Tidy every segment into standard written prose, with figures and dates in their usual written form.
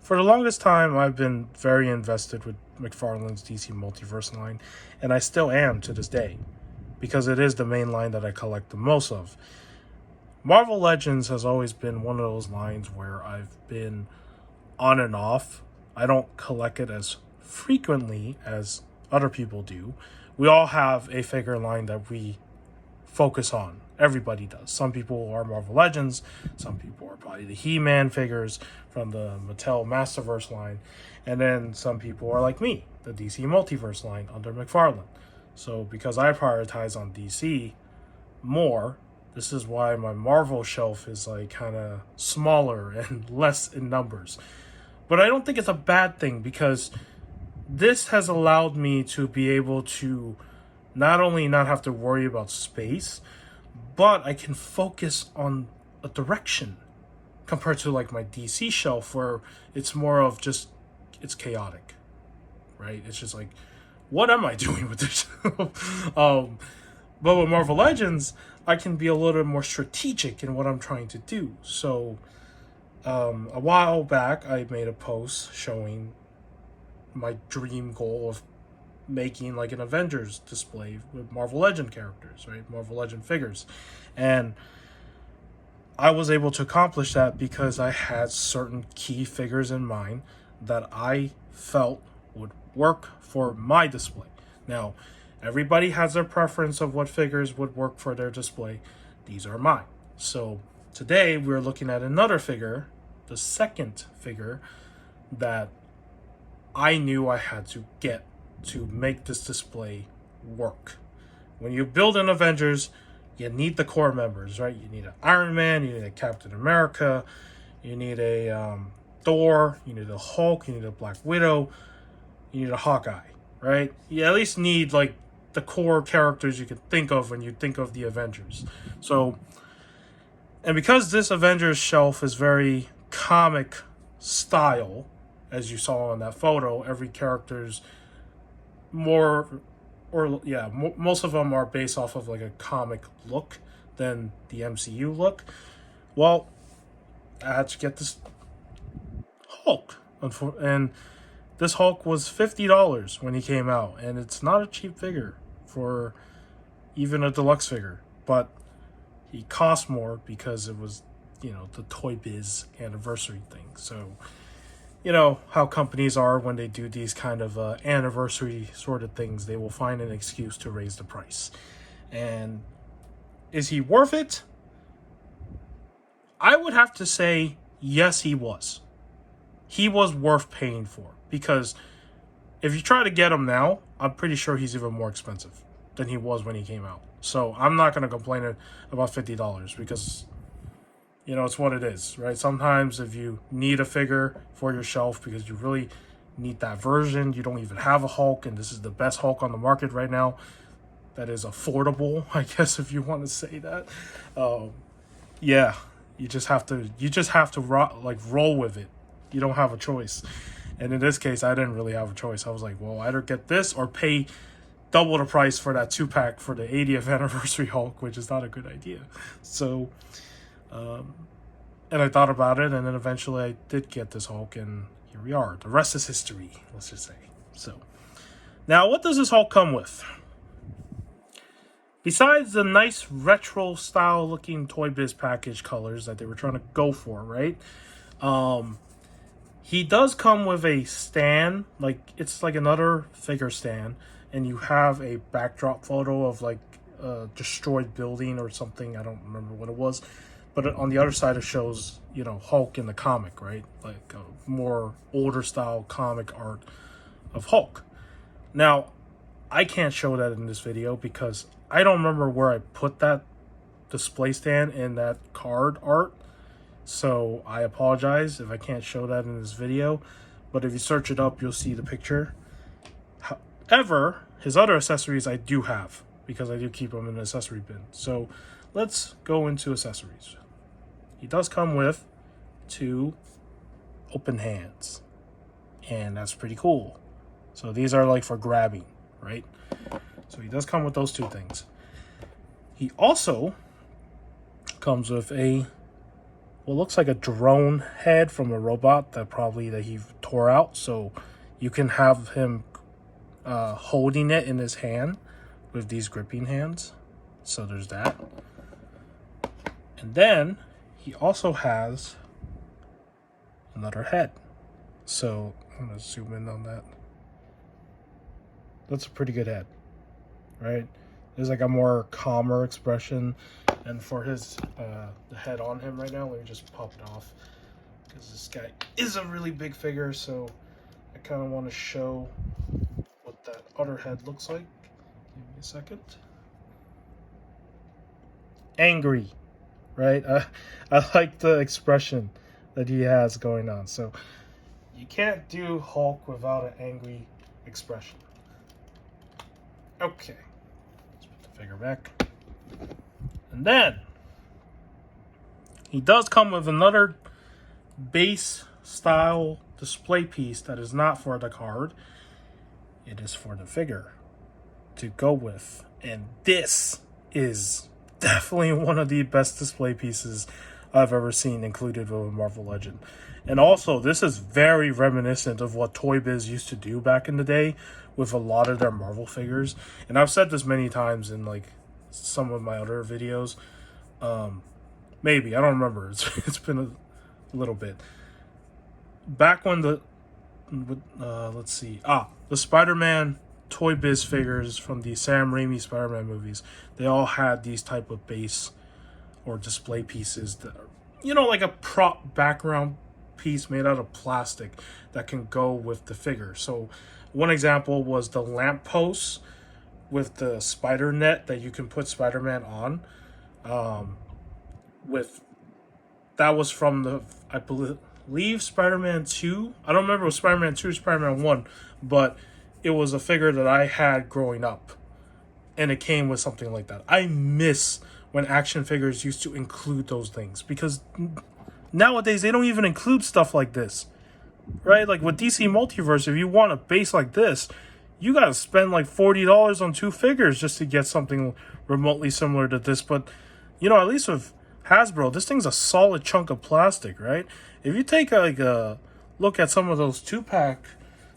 For the longest time, I've been very invested with McFarlane's DC Multiverse line, and I still am to this day, because it is the main line that I collect the most of. Marvel Legends has always been one of those lines where I've been on and off. I don't collect it as frequently as other people do. We all have a figure line that we focus on. Everybody does. Some people are Marvel Legends. Some people are probably the He-Man figures from the Mattel Masterverse line. And then some people are like me, the DC Multiverse line under McFarlane. So because I prioritize on DC more, this is why my Marvel shelf is like kind of smaller and less in numbers. But I don't think it's a bad thing, because this has allowed me to be able to not only not have to worry about space, but I can focus on a direction compared to like my DC shelf, where it's more of just, it's chaotic, right? It's just like, what am I doing with this? But with Marvel Legends, I can be a little bit more strategic in what I'm trying to do. So a while back, I made a post showing my dream goal of making like an Avengers display with Marvel Legend characters, right? Marvel Legend figures. And I was able to accomplish that because I had certain key figures in mind that I felt would work for my display. Now, everybody has their preference of what figures would work for their display. These are mine. So today we're looking at another figure, the second figure that I knew I had to get to make this display work. When you build an Avengers, you need the core members, right? You need an Iron Man, you need a Captain America, you need a Thor, you need a Hulk, you need a Black Widow, you need a Hawkeye, right? You at least need like the core characters you can think of when you think of the Avengers. So, and because this Avengers shelf is very comic style, as you saw in that photo, every character's most of them are based off of like a comic look than the MCU look. Well, I had to get this Hulk, and this Hulk was $50 when he came out, and it's not a cheap figure for even a deluxe figure, but he cost more because it was, the Toybiz anniversary thing. So, how companies are when they do these kind of anniversary sort of things, they will find an excuse to raise the price. And is he worth it? I would have to say yes, he was. He was worth paying for, because if you try to get him now, I'm pretty sure he's even more expensive than he was when he came out. So I'm not going to complain about $50, because it's what it is, right? Sometimes if you need a figure for your shelf because you really need that version, you don't even have a Hulk, and this is the best Hulk on the market right now that is affordable, I guess, if you want to say that. You just have to roll with it. You don't have a choice. And in this case, I didn't really have a choice. I was like, well, either get this or pay double the price for that 2-pack for the 80th anniversary Hulk, which is not a good idea. So, and I thought about it, and then eventually I did get this Hulk, and here we are. The rest is history, let's just say. So, now what does this Hulk come with? Besides the nice retro style looking Toybiz package colors that they were trying to go for, right? He does come with a stand, like it's like another figure stand, and you have a backdrop photo of like a destroyed building or something. I don't remember what it was, but on the other side it shows, Hulk in the comic, right? Like a more older style comic art of Hulk. Now, I can't show that in this video because I don't remember where I put that display stand in that card art. So I apologize if I can't show that in this video, but if you search it up, you'll see the picture. However, his other accessories I do have, because I do keep them in the accessory bin. So let's go into accessories. He does come with 2 open hands, and that's pretty cool. So these are like for grabbing, right? So he does come with those 2 things. He also comes with a what looks like a drone head from a robot that he tore out. So you can have him holding it in his hand with these gripping hands. So there's that. And then he also has another head. So I'm going to zoom in on that. That's a pretty good head, right? There's like a more calmer expression. And for his the head on him right now, let me just pop it off, because this guy is a really big figure, so I kind of want to show what that other head looks like. Give me a second. Angry, right? I like the expression that he has going on. So you can't do Hulk without an angry expression. Okay, let's put the figure back. And then he does come with another base style display piece that is not for the card. It is for the figure to go with. And this is definitely one of the best display pieces I've ever seen included with a Marvel Legend. And also, this is very reminiscent of what Toybiz used to do back in the day with a lot of their Marvel figures. And I've said this many times in like some of my other videos. Maybe, I don't remember. It's been a little bit. Back when the let's see. The Spider-Man Toybiz figures from the Sam Raimi Spider-Man movies, they all had these type of base or display pieces that are, you know, like a prop background piece made out of plastic that can go with the figure. So one example was the lamppost with the spider net that you can put Spider-Man on. That was from the, I believe, Spider-Man 2. I don't remember if it was Spider-Man 2 or Spider-Man 1, but it was a figure that I had growing up, and it came with something like that. I miss when action figures used to include those things, because nowadays they don't even include stuff like this, right? Like with DC Multiverse, if you want a base like this, you gotta spend like $40 on 2 figures just to get something remotely similar to this. But, you know, at least with Hasbro, this thing's a solid chunk of plastic, right? If you take a look at some of those 2-pack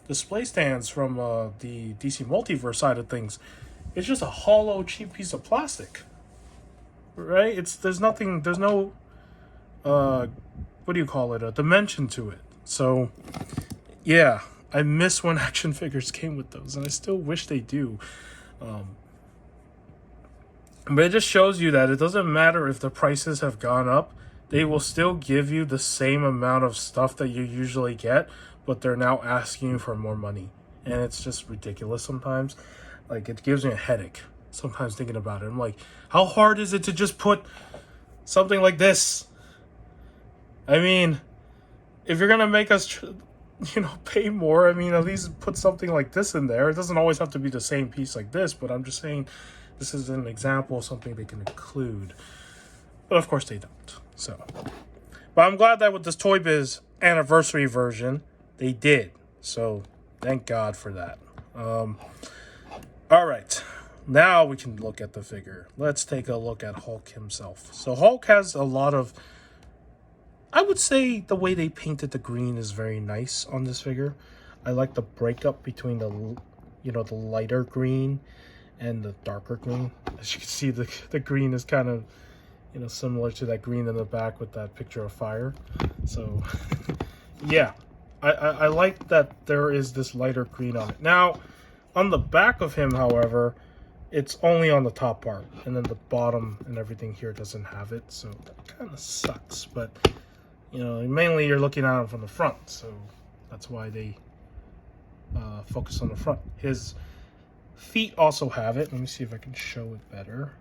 display stands from the DC Multiverse side of things, it's just a hollow, cheap piece of plastic, right? There's no what do you call it? A dimension to it. So, yeah, I miss when action figures came with those, and I still wish they do. But it just shows you that it doesn't matter if the prices have gone up. They will still give you the same amount of stuff that you usually get, but they're now asking you for more money. And it's just ridiculous sometimes. Like, it gives me a headache sometimes thinking about it. I'm like, how hard is it to just put something like this? I mean, if you're going to make us, pay more, I mean, at least put something like this in there. It doesn't always have to be the same piece like this, but I'm just saying this is an example of something they can include. But of course they don't. So, but I'm glad that with this Toybiz anniversary version, they did. So, thank God for that. All right. Now we can look at the figure. Let's take a look at Hulk himself. So, Hulk has a lot of, I would say the way they painted the green is very nice on this figure. I like the breakup between the lighter green and the darker green. As you can see, the green is kind of, similar to that green in the back with that picture of fire. So, yeah, I like that there is this lighter green on it. Now, on the back of him, however, it's only on the top part, and then the bottom and everything here doesn't have it, so that kind of sucks. But, mainly you're looking at him from the front, so that's why they focus on the front. His feet also have it. Let me see if I can show it better.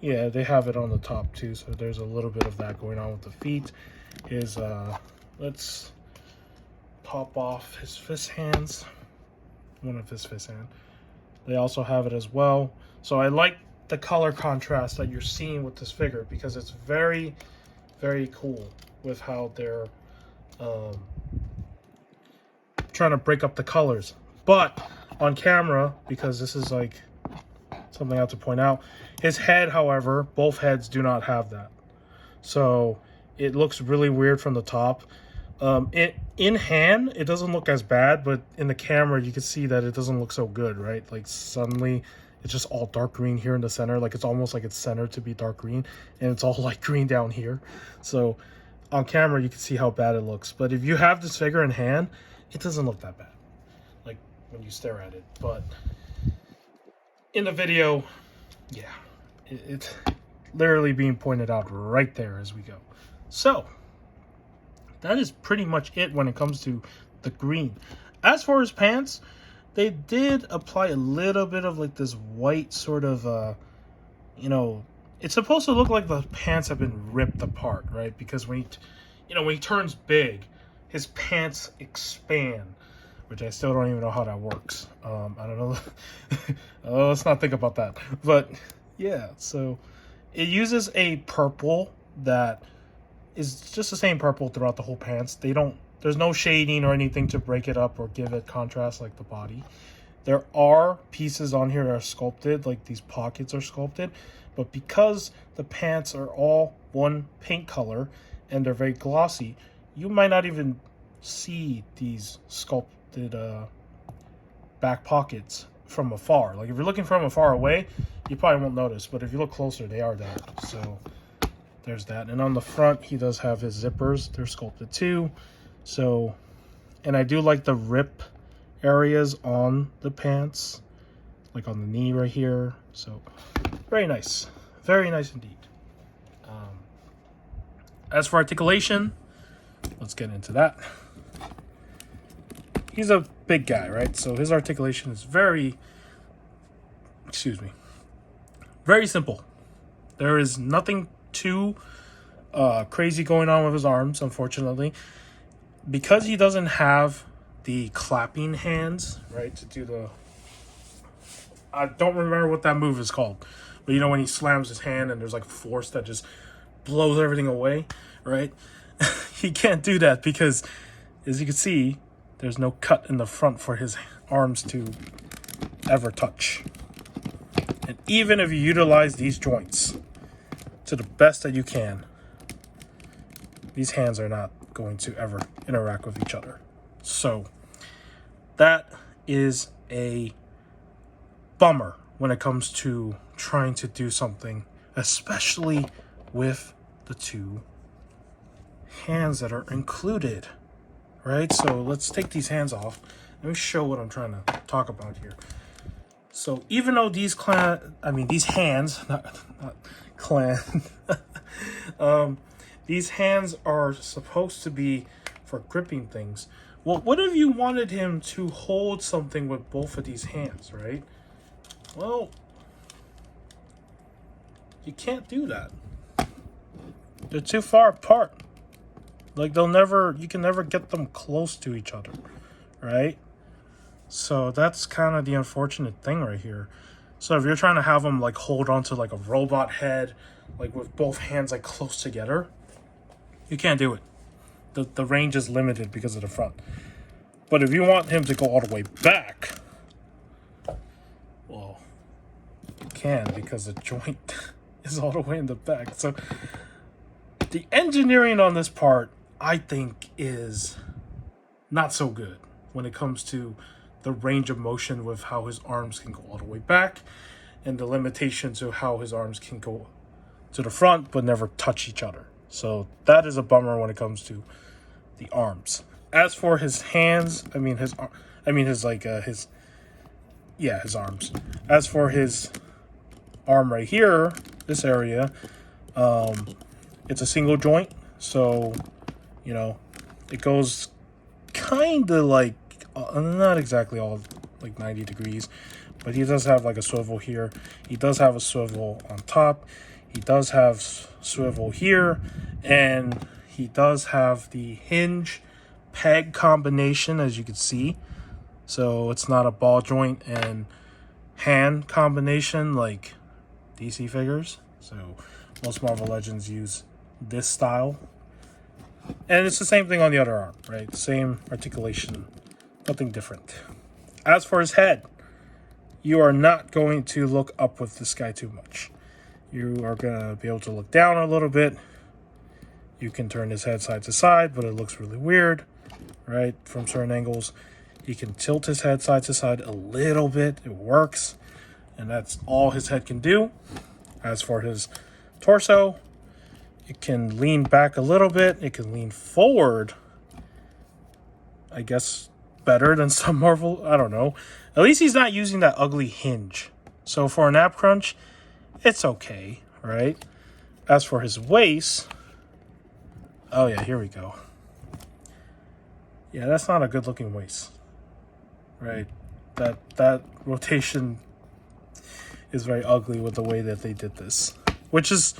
Yeah, they have it on the top too, so there's a little bit of that going on with the feet. Let's pop off his fist hands. One of his fist hands. They also have it as well. So I like the color contrast that you're seeing with this figure, because it's very, very cool with how they're trying to break up the colors. But on camera, because this is like something I have to point out, his head, however, both heads do not have that. So It looks really weird from the top. In hand, it doesn't look as bad, but in the camera, you can see that it doesn't look so good, right? Like suddenly, it's just all dark green here in the center. Like it's almost like it's centered to be dark green, and it's all light green down here. So on camera, you can see how bad it looks. But if you have this figure in hand, it doesn't look that bad, like when you stare at it. But in the video, yeah, it's literally being pointed out right there as we go. So that is pretty much it when it comes to the green. As for his pants, they did apply a little bit of like this white sort of, you know, it's supposed to look like the pants have been ripped apart, right? Because when when he turns big, his pants expand, which I still don't even know how that works. I don't know. Let's not think about that. But yeah, so it uses a purple that is just the same purple throughout the whole pants. There's no shading or anything to break it up or give it contrast like the body. There are pieces on here that are sculpted, like these pockets are sculpted, but because the pants are all one paint color and they're very glossy, you might not even see these sculpted back pockets from afar. Like if you're looking from afar away, you probably won't notice, but if you look closer, they are there. So there's that. And on the front, he does have his zippers. They're sculpted too. So, and I do like the rip areas on the pants, like on the knee right here. So very nice indeed. As for articulation, let's get into that. He's a big guy, right? So his articulation is very simple. There is nothing too crazy going on with his arms, unfortunately. Because he doesn't have the clapping hands, right, to do the... I don't remember what that move is called. But you know when he slams his hand and there's like force that just blows everything away, right? He can't do that because, as you can see, there's no cut in the front for his arms to ever touch. And even if you utilize these joints to the best that you can, these hands are not going to ever interact with each other. So that is a bummer when it comes to trying to do something, especially with the two hands that are included, right? So let's take these hands off. Let me show what I'm trying to talk about here. So even though these hands, not clan, these hands are supposed to be for gripping things. Well, what if you wanted him to hold something with both of these hands, right? Well, you can't do that. They're too far apart. Like you can never get them close to each other, right? So that's kind of the unfortunate thing right here. So if you're trying to have them like hold onto like a robot head, like with both hands like close together, you can't do it. The range is limited because of the front. But if you want him to go all the way back, well, you can because the joint is all the way in the back. So the engineering on this part, I think, is not so good when it comes to the range of motion with how his arms can go all the way back and the limitations of how his arms can go to the front but never touch each other. So that is a bummer when it comes to the arms. As for his hands, his arms. As for his arm right here, this area, it's a single joint, so it goes kind of like not exactly all like 90 degrees, but he does have like a swivel here. He does have a swivel on top. He does have swivel here, and he does have the hinge peg combination, as you can see. So it's not a ball joint and hand combination like DC figures. So most Marvel Legends use this style. And it's the same thing on the other arm, right? Same articulation, nothing different. As for his head, you are not going to look up with this guy too much. You are going to be able to look down a little bit. You can turn his head side to side, but it looks really weird, right? From certain angles. He can tilt his head side to side a little bit. It works. And that's all his head can do. As for his torso, it can lean back a little bit. It can lean forward. I guess better than some Marvel. I don't know. At least he's not using that ugly hinge. So for an ab crunch, it's okay, right? As for his waist, oh yeah, here we go. Yeah, that's not a good looking waist, right? That rotation is very ugly with the way that they did this, which is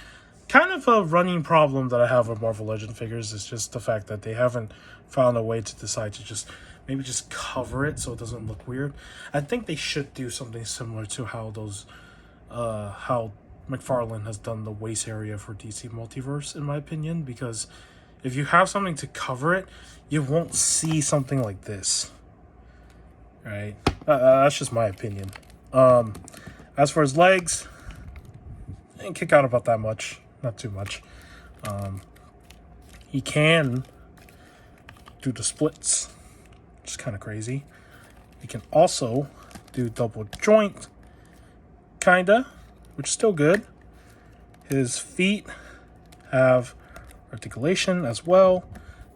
kind of a running problem that I have with Marvel Legend figures. Is just the fact that they haven't found a way to decide to just maybe just cover it so it doesn't look weird. I think they should do something similar to how those how McFarlane has done the waist area for DC Multiverse, in my opinion, because if you have something to cover it, you won't see something like this, right? That's just my opinion. As for his legs, I didn't kick out about that much, not too much. He can do the splits, which is kind of crazy. He can also do double joint, kinda, which is still good. His feet have articulation as well.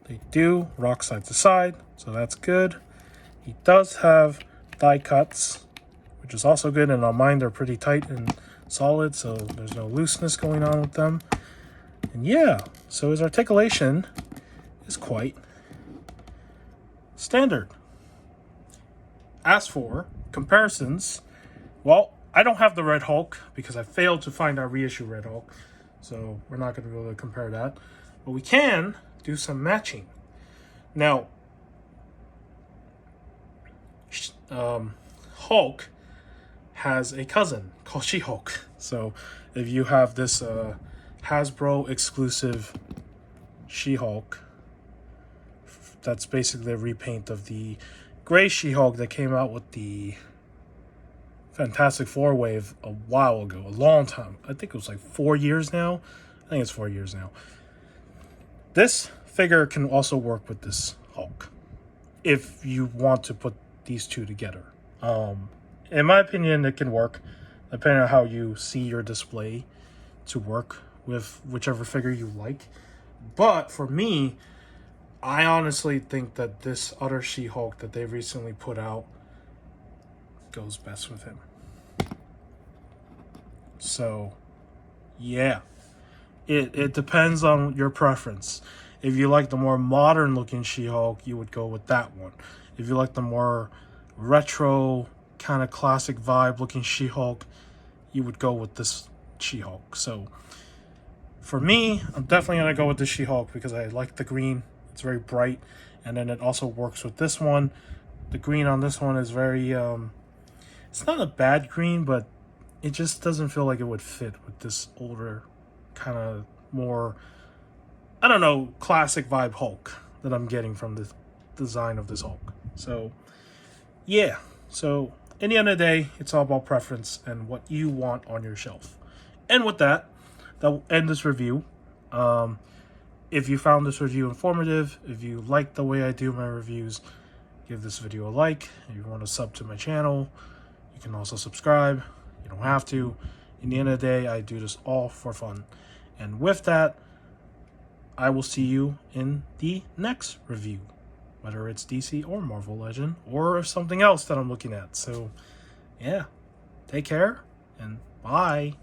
They do rock side to side, so that's good. He does have thigh cuts, which is also good, and on mine they're pretty tight and solid, so there's no looseness going on with them. And yeah, so his articulation is quite standard. As for comparisons, well, I don't have the Red Hulk because I failed to find our reissue Red Hulk, so we're not going to be able to compare that. But we can do some matching. Now, Hulk has a cousin called She-Hulk. So if you have this Hasbro exclusive She-Hulk, that's basically a repaint of the gray She-Hulk that came out with the Fantastic Four wave a while ago, a long time. I think it was like 4 years now. I think it's 4 years now. This figure can also work with this Hulk if you want to put these two together. In my opinion, it can work depending on how you see your display to work with whichever figure you like. But for me, I honestly think that this other She-Hulk that they recently put out goes best with him. So, yeah. It depends on your preference. If you like the more modern looking She-Hulk, you would go with that one. If you like the more retro, kind of classic vibe looking She-Hulk, you would go with this She-Hulk. So, for me, I'm definitely going to go with the She-Hulk because I like the green. It's very bright. And then it also works with this one. The green on this one is very, it's not a bad green, but it just doesn't feel like it would fit with this older, kind of more, I don't know, classic vibe Hulk that I'm getting from the design of this Hulk. So, yeah. So, in the end of the day, it's all about preference and what you want on your shelf. And with that, that will end this review. If you found this review informative, if you like the way I do my reviews, give this video a like. If you want to sub to my channel, you can also subscribe. You don't have to. In the end of the day, I do this all for fun. And with that, I will see you in the next review, whether it's DC or Marvel Legend or something else that I'm looking at. So, yeah, take care and bye.